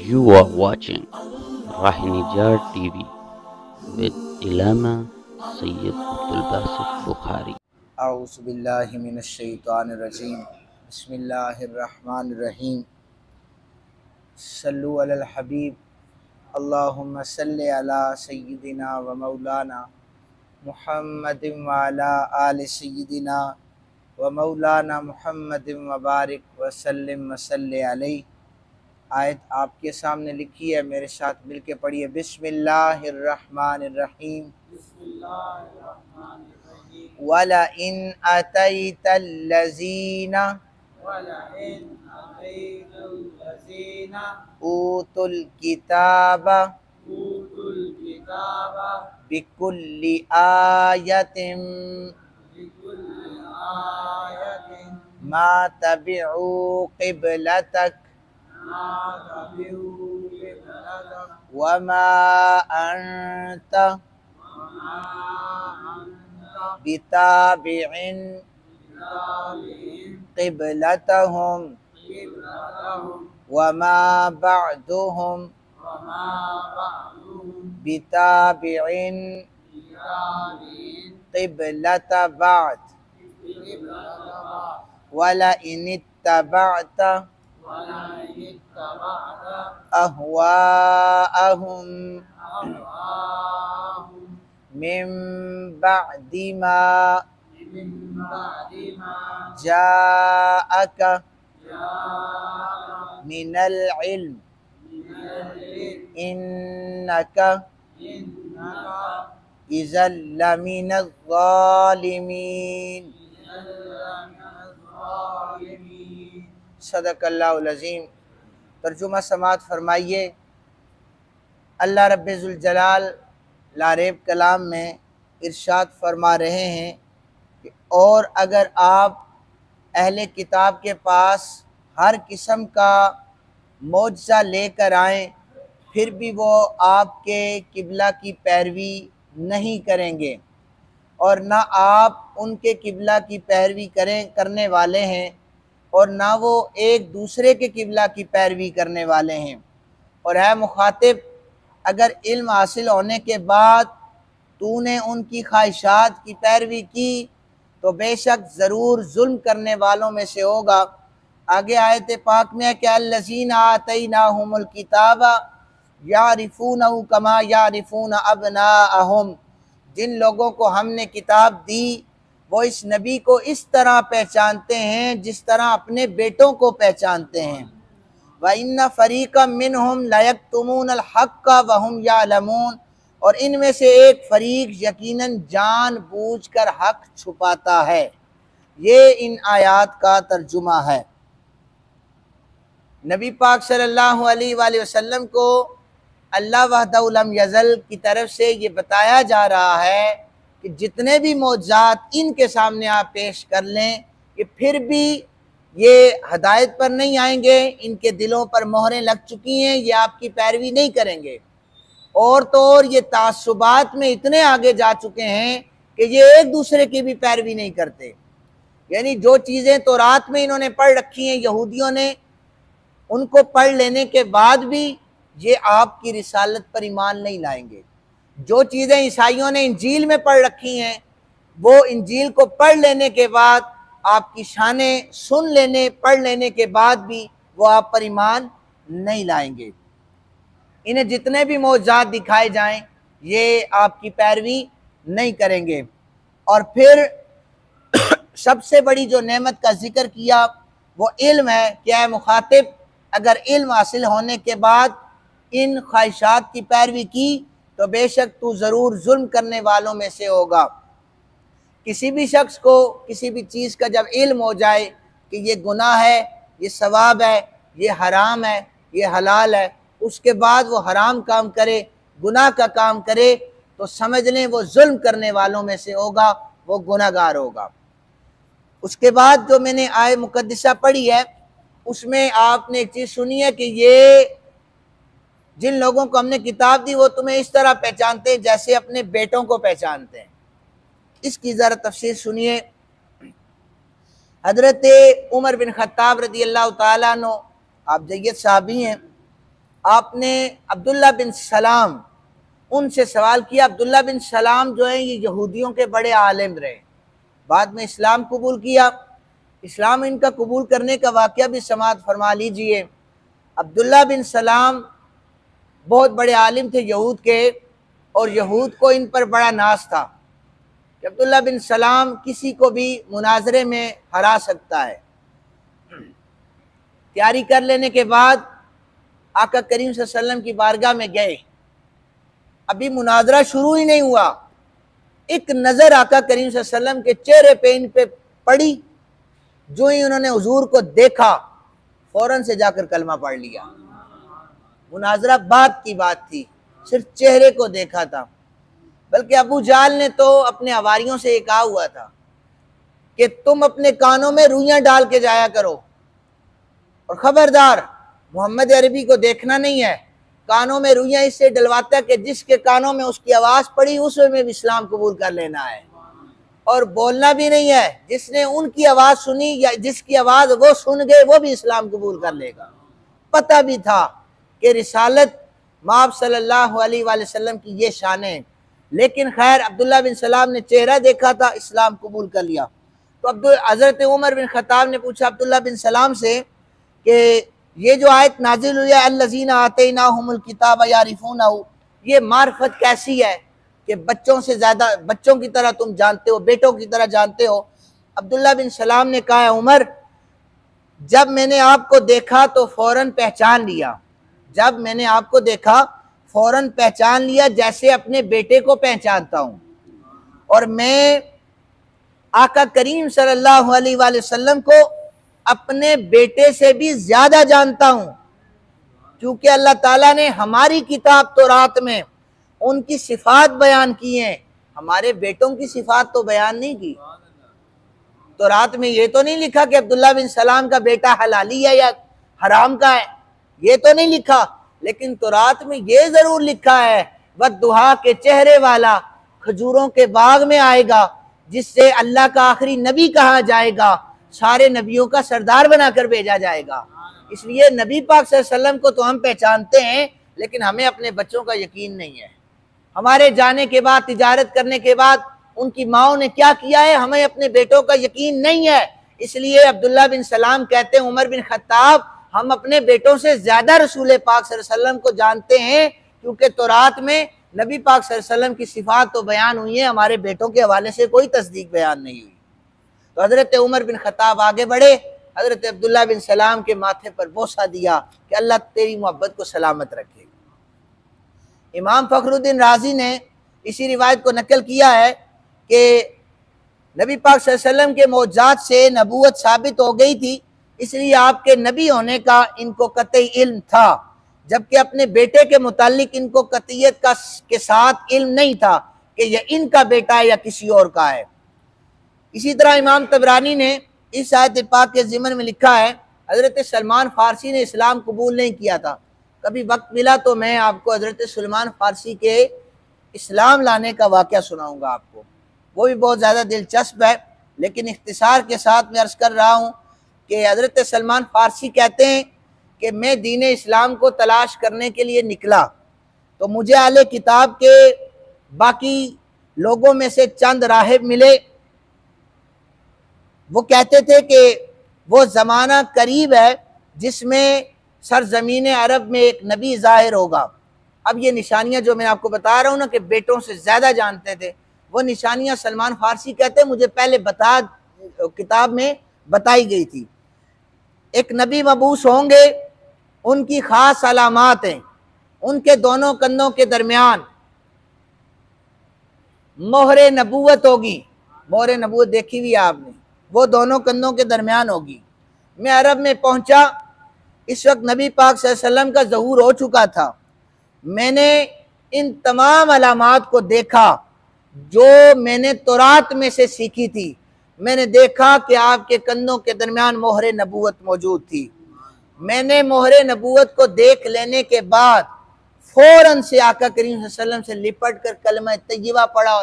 You are watching Rahinijar TV with Ilama Sayyid Abdul Basit Bukhari. औज़ुबिल्लाहिमिनश्शैतानिर्रजीम बिस्मिल्लाहिर्रहमानिर्रहीम सल्लु अलल हबीब अल्लाहुम्मा सल्लि अला सय्यिदिना व मौलाना मुहम्मदिन व अला आलि सय्यिदिना व मौलाना मुहम्मदिन व बारिक व सल्लिम व सल्लि अलैहि। आयत आपके सामने लिखी है, मेरे साथ मिलके पढ़िए। बिस्मिल्लाहिर्रहमानिर्रहीम वला इन अतैतल्लज़ीना ऊतुल किताबा बिकुल्लि आयतिन मा तबिउ क़िबलतक वमा अंत बिताबिइन क़िबलतहुम वमा बअदुहुम बिताबिइन क़िबलत बअद वला इनित्तबअत अहवाअहुम मिन बअदि मा जाअक मिनल इल्म इन्नक इज़ल लमिनज़ ज़ालिमीन। सदक़ल्लाहुल अज़ीम। तर्जुमा समात फरमाइए। अल्लाह रब्बुल जलाल लारेब कलाम में इरशाद फरमा रहे हैं कि और अगर आप अहले किताब के पास हर किस्म का मौजज़ा लेकर आएँ, फिर भी वो आपके किबला की पैरवी नहीं करेंगे और ना आप उनके किबला की पैरवी करने वाले हैं और ना वो एक दूसरे के किबला की पैरवी करने वाले हैं। और है मुखातिब, अगर इल्म हासिल होने के बाद तूने उनकी ख्वाहिशात की पैरवी की तो बेशक ज़रूर जुल्म करने वालों में से होगा। आगे आयत पाक में है कि अल्लज़ीना आतैनाहुमुल किताबा यारिफूनहु कमा यारिफून अबनाअहुम। जिन लोगों को हमने किताब दी वो इस नबी को इस तरह पहचानते हैं जिस तरह अपने बेटों को पहचानते हैं। व इन्ना फ़रीक़म मिनहुम लयक्तुमूनल हक़्क़ व हुम यालमून। और इनमें से एक फ़रीक यकीनन जानबूझकर हक़ छुपाता है। ये इन आयात का तर्जुमा है। नबी पाक सल्लल्लाहु अलैहि वसल्लम को अल्लाह वहदहु लम यज़ल की तरफ से ये बताया जा रहा है कि जितने भी मौजज़ात इनके सामने आप पेश कर लें, कि फिर भी ये हदायत पर नहीं आएंगे, इनके दिलों पर मोहरें लग चुकी हैं, ये आपकी पैरवी नहीं करेंगे। और तो और ये तासुबात में इतने आगे जा चुके हैं कि ये एक दूसरे की भी पैरवी नहीं करते। यानी जो चीज़ें तौरात में इन्होंने पढ़ रखी हैं यहूदियों ने, उनको पढ़ लेने के बाद भी ये आपकी रिसालत पर ईमान नहीं लाएंगे। जो चीज़ें ईसाइयों ने इंजील में पढ़ रखी हैं, वो इंजील को पढ़ लेने के बाद आपकी शानें सुन लेने पढ़ लेने के बाद भी वो आप पर ईमान नहीं लाएंगे। इन्हें जितने भी मौजज़ात दिखाए जाएं ये आपकी पैरवी नहीं करेंगे। और फिर सबसे बड़ी जो नेमत का जिक्र किया वो इल्म है। क्या है मुखातिब, अगर इल्म हासिल होने के बाद इन ख्वाहिशात की पैरवी की तो बेशक तू ज़रूर जुल्म करने वालों में से होगा। किसी भी शख्स को किसी भी चीज़ का जब इल्म हो जाए कि ये गुनाह है, ये सवाब है, ये हराम है, ये हलाल है, उसके बाद वो हराम काम करे, गुनाह का काम करे, तो समझ लें वो जुल्म करने वालों में से होगा, वो गुनाहगार होगा। उसके बाद जो मैंने आय मुकद्दसा पढ़ी है उसमें आपने एक चीज़ सुनी है कि ये जिन लोगों को हमने किताब दी वो तुम्हें इस तरह पहचानते हैं जैसे अपने बेटों को पहचानते हैं। इसकी ज़रा तफसीर सुनिए। हज़रत उमर बिन खत्ताब रज़ी अल्लाह ताला अन्हु, आप जय्यद साहबी हैं, आपने अब्दुल्ला बिन सलाम उनसे सवाल किया। अब्दुल्ला बिन सलाम जो हैं ये यहूदियों के बड़े आलिम रहे, बाद में इस्लाम कबूल किया। इस्लाम इनका कबूल करने का वाक़या भी समाअत फरमा लीजिए। अब्दुल्ला बिन सलाम बहुत बड़े आलिम थे यहूद के, और यहूद को इन पर बड़ा नाज था कि अब्दुल्ला बिन सलाम किसी को भी मुनाजरे में हरा सकता है। तैयारी कर लेने के बाद आका करीम सल्लल्लाहु अलैहि वसल्लम की बारगाह में गए। अभी मुनाजरा शुरू ही नहीं हुआ, एक नज़र आका करीम सल्लल्लाहु अलैहि वसल्लम के चेहरे पे इन पे पड़ी। जो ही उन्होंने हुजूर को देखा फौरन से जाकर कलमा पढ़ लिया। मुनाजरा बात की बात थी, सिर्फ चेहरे को देखा था। बल्कि अबू जाल ने तो अपने हवारियों से ये कहा हुआ था कि तुम अपने कानों में रुइयां डाल के जाया करो, और खबरदार मोहम्मद अरबी को देखना नहीं है। कानों में रुइयां इससे डलवाता है कि जिसके कानों में उसकी आवाज़ पड़ी उसमें भी इस्लाम कबूल कर लेना है, और बोलना भी नहीं है। जिसने उनकी आवाज़ सुनी या जिसकी आवाज़ वो सुन गए वो भी इस्लाम कबूल कर लेगा। पता भी था कि रिसालत माब सल्लल्लाहु अलैहि वसल्लम की ये शान है, लेकिन खैर अब्दुल्ला बिन सलाम ने चेहरा देखा था, इस्लाम कबूल कर लिया। तो हज़रत उमर बिन खत्ताब ने पूछा अब्दुल्ला बिन सलाम से कि ये जो आयत नाजिल हुई है अल्लज़ीना आतैनाहुमुल किताब यारिफूनहु, ये मार्फत कैसी है कि बच्चों से ज़्यादा, बच्चों की तरह तुम जानते हो, बेटों की तरह जानते हो। अब्दुल्ला बिन सलाम ने कहा उमर, जब मैंने आपको देखा तो फ़ौरन पहचान लिया, जब मैंने आपको देखा फ़ौरन पहचान लिया, जैसे अपने बेटे को पहचानता हूँ। और मैं आका करीम सल्लल्लाहु अलैहि वसल्लम को अपने बेटे से भी ज़्यादा जानता हूँ, क्योंकि अल्लाह ताला ने हमारी किताब तौरात में उनकी सिफ़ात बयान की हैं, हमारे बेटों की सिफ़ात तो बयान नहीं की। तौरात में ये तो नहीं लिखा कि अब्दुल्ला बिन सलाम का बेटा हलाली है या हराम का है, ये तो नहीं लिखा। लेकिन तौरात में ये ज़रूर लिखा है वद्दुहा के चेहरे वाला खजूरों के बाग में आएगा, जिससे अल्लाह का आखिरी नबी कहा जाएगा, सारे नबियों का सरदार बनाकर भेजा जाएगा। इसलिए नबी पाक सल्लल्लाहु अलैहि वसल्लम को तो हम पहचानते हैं, लेकिन हमें अपने बच्चों का यकीन नहीं है। हमारे जाने के बाद, तिजारत करने के बाद उनकी माओ ने क्या किया है, हमें अपने बेटों का यकीन नहीं है। इसलिए अब्दुल्ला बिन सलाम कहते हैं उमर बिन खत्ताब, हम अपने बेटों से ज्यादा रसूल पाक सल्लल्लाहु अलैहि वसल्लम को जानते हैं, क्योंकि तौरात में नबी पाक सल्लल्लाहु अलैहि वसल्लम की सिफात तो बयान हुई है, हमारे बेटों के हवाले से कोई तस्दीक बयान नहीं हुई। तो हजरत उमर बिन खत्ताब आगे बढ़े, हजरत अब्दुल्ला बिन सलाम के माथे पर बोसा दिया कि अल्लाह तेरी मोहब्बत को सलामत रखे। इमाम फखरुद्दीन राजी ने इसी रिवायत को नकल किया है कि नबी पाक सल्लल्लाहु अलैहि वसल्लम के मौजूदात से नबूवत साबित हो गई थी, इसलिए आपके नबी होने का इनको कतई इल्म था, जबकि अपने बेटे के मुतालिक इनको कतईयत के साथ इल्म नहीं था कि यह इनका बेटा है या किसी और का है। इसी तरह इमाम तबरानी ने इस आयत पाक के ज़िमन में लिखा है, हज़रत सलमान फ़ारसी ने इस्लाम कबूल नहीं किया था। कभी वक्त मिला तो मैं आपको हज़रत सलमान फ़ारसी के इस्लाम लाने का वाक़या सुनाऊँगा आपको, वो भी बहुत ज़्यादा दिलचस्प है। लेकिन इख्तिसार के साथ मैं अर्ज़ कर रहा हूँ कि हज़रत सलमान फ़ारसी कहते हैं कि मैं दीन इस्लाम को तलाश करने के लिए निकला, तो मुझे आले किताब के बाकी लोगों में से चंद राहिब मिले। वो कहते थे कि वो ज़माना करीब है जिसमें सरज़मीन अरब में एक नबी ज़ाहिर होगा। अब ये निशानियाँ जो मैं आपको बता रहा हूँ ना कि बेटों से ज़्यादा जानते थे, वो निशानियाँ सलमान फ़ारसी कहते हैं मुझे पहले किताब में बताई गई थी। एक नबी मबूस होंगे, उनकी ख़ास अलामात हैं, उनके दोनों कंधों के दरमियान मोहरे नबूवत होगी। मोहरे नबूवत देखी हुई आपने, वो दोनों कंधों के दरमियान होगी। मैं अरब में पहुंचा, इस वक्त नबी पाक सल्लल्लाहु अलैहि वसल्लम का ज़हूर हो चुका था। मैंने इन तमाम अलामात को देखा जो मैंने तौरात में से सीखी थी। मैंने देखा कि आपके कंधों के दरमियान मोहरे नबूवत मौजूद थी। मैंने मोहरे नबूवत को देख लेने के बाद फौरन से आका करीम सल्लल्लाहु अलैहि वसल्लम से लिपट कर कलमा तय्यबा पढ़ा।